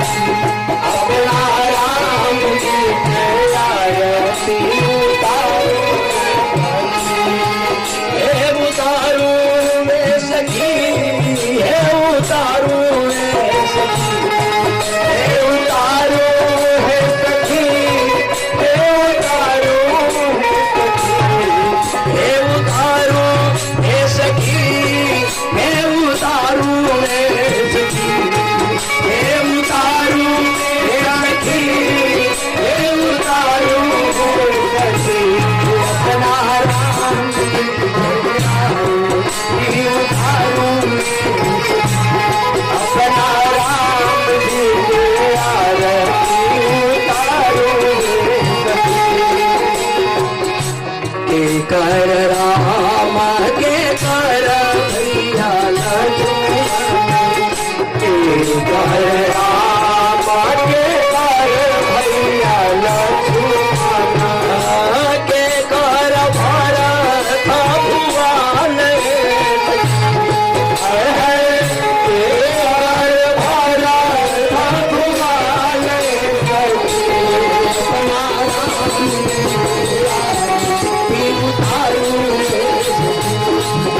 अपना राम जी के आरती उतारो हे उतारो में सखी, हे उतारो में सखी, हे उतारो है सखी, हे उतारो है सखी, हे उतारो है सखी, हे उतारो है सखी, हे उतारो है सखी, हे उतारो है सखी। अपना राम जी के उतारो अपना राम जी के आरती उतारो के कर राम के कर भैया लक्ष्मण के कर राम के कर भैया लक्ष्मण के कर भरत भुवन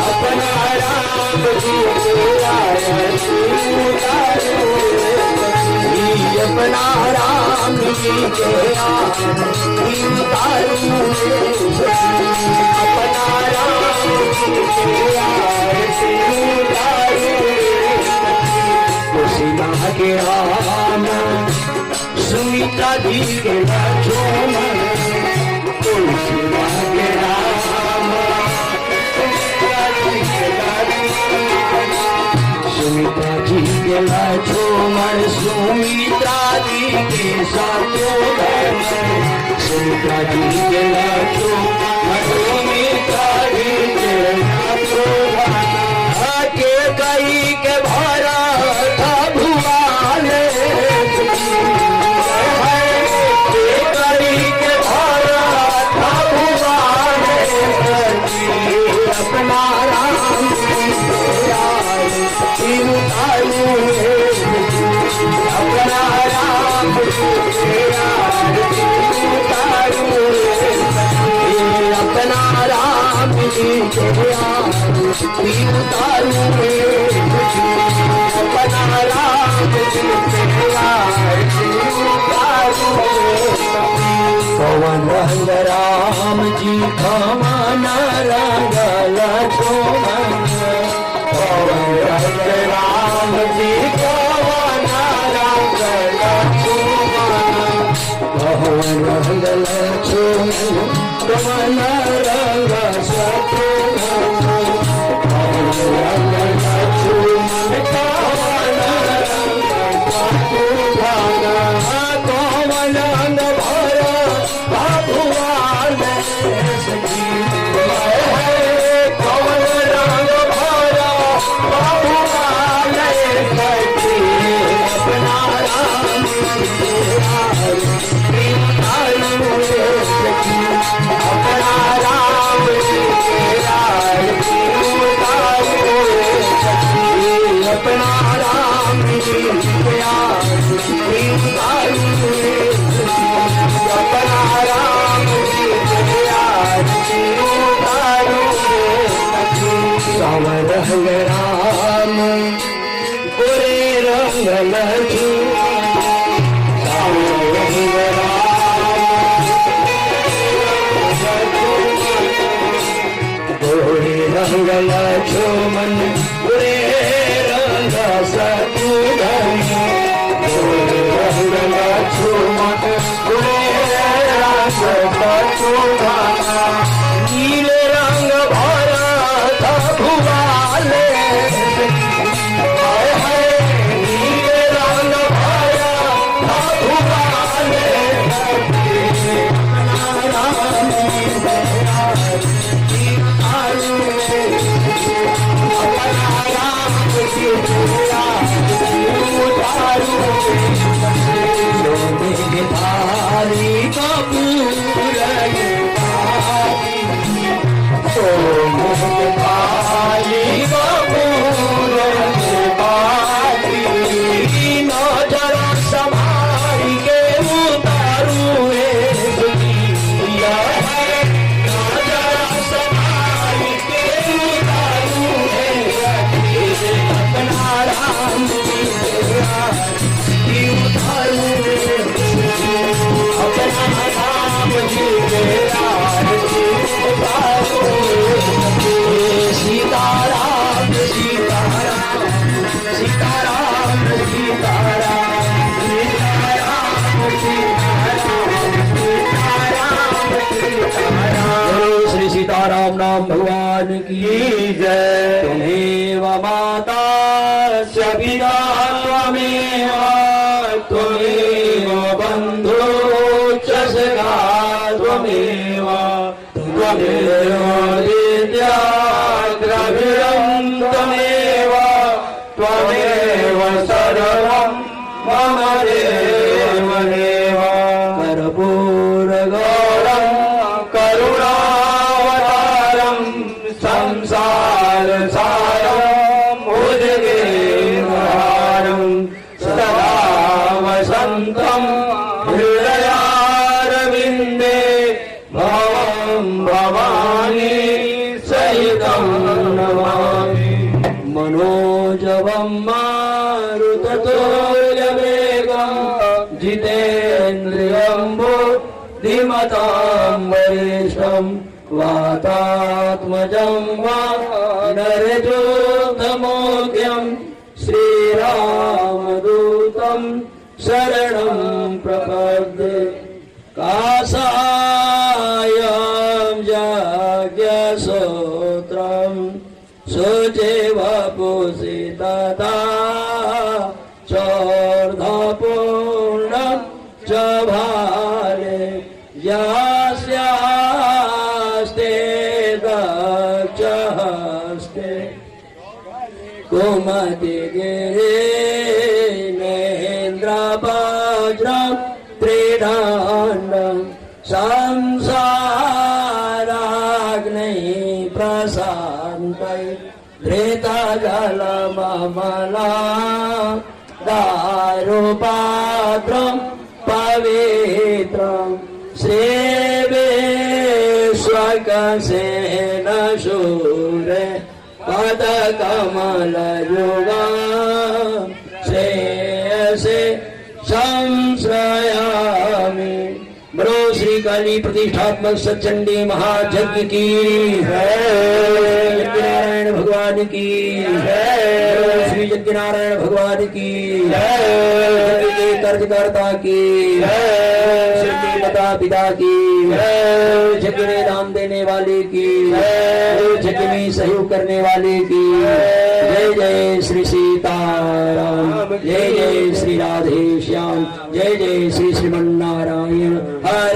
अपना राम जी के आरती उतारो अपना राम जी के आरती उतारो कुशिला के राम सुमित्रा जी के लक्ष्मण कुशिला के राम सुमित्रा जी के सुमित्रा जी के लक्ष्मण सुमित्रा जी के शत्रुघ्न सुमित्रा जी के लक्ष्मण सुमित्रा जी के शत्रुघ्न के कई के भरत भुवन के कई के भरत भुवन अपना राम उतारो अपना राम के आरती उतारो अपना राम जी के आरती उतारो अपना राम जी के आरती उतारो पवन रंग राम जी पवन रंग लक्ष्मण पवन रंग राम जी पवन रंग लक्ष्मण पवन रंग लक्ष्मण पवन रंग शत्रुघ्न पवन रंग लक्ष्मण पवन रंग शत्रुघ्न पवन रंग भरत भुवन सखी पवन रंग भरत भुवन सखी अपना राम के आरती उतारो सखी अपना राम के आरती उतारो सखी अपना राम के आरती उतारो अपना राम के आरती उतारो सावर रंग राम गोरे रंग लक्ष्मण सावर रंग राम गोरे रंग लक्ष्मण गोरे रंग शत्रुघ्न गोरे रंग लक्ष्मण गोरे रंग शत्रुघ्न नीले रंग भरत भुवन नीले रंग भरत भुवन राम नाम भगवान की जय। त्वमेव माता च पिता त्वमेव त्वमेव बन्धु च सखा त्वमेव त्वमेव विद्या द्रविणं त्वमेव त्वमेव सर्वं मम देवदेव। कर्पूरगौरं करुणावतारं संसारसारं भुजगेन्द्रहारं सदा वसन्तं हृदयारविन्दे भवं भवानी सहितं नमामि। मनोजवं मारुततुल्यवेगं जितेन्द्रियं बुद्धिमतां वरिष्ठं वातात्मजं वानरयोद्धमुख्यं श्रीरामदूतं शरणं प्रपद्ये। काषायं यज्ञसूत्रं शुचिवपुषितता चोर्धपूर्णं च भाले यास्यास्ते दक्षहस्ते कुमतिगिरे महेन्द्रवज्रं त्रिदण्डं संसाराग्निः प्रशान्तये धृतजलममला दारुपात्रं पवित्रं श्रीविश्वक्सेन शूरे पदकमलयुगं श्रेयसे संश्रयामि। बरो श्री काली प्रतिष्ठात्मक सचंडी महायज्ञ की जय। यज्ञनारायण भगवान की जय। श्री यज्ञनारायण भगवान की जय। के कर्जकर्ता की जय। श्री माता पिता की जय। यज्ञ में दान देने वाले की जय। यज्ञ में सहयोग करने वाले की जय। जय श्री सीताराम, जय जय श्री राधे श्याम, जय जय श्री श्रीमन्नारायण। हर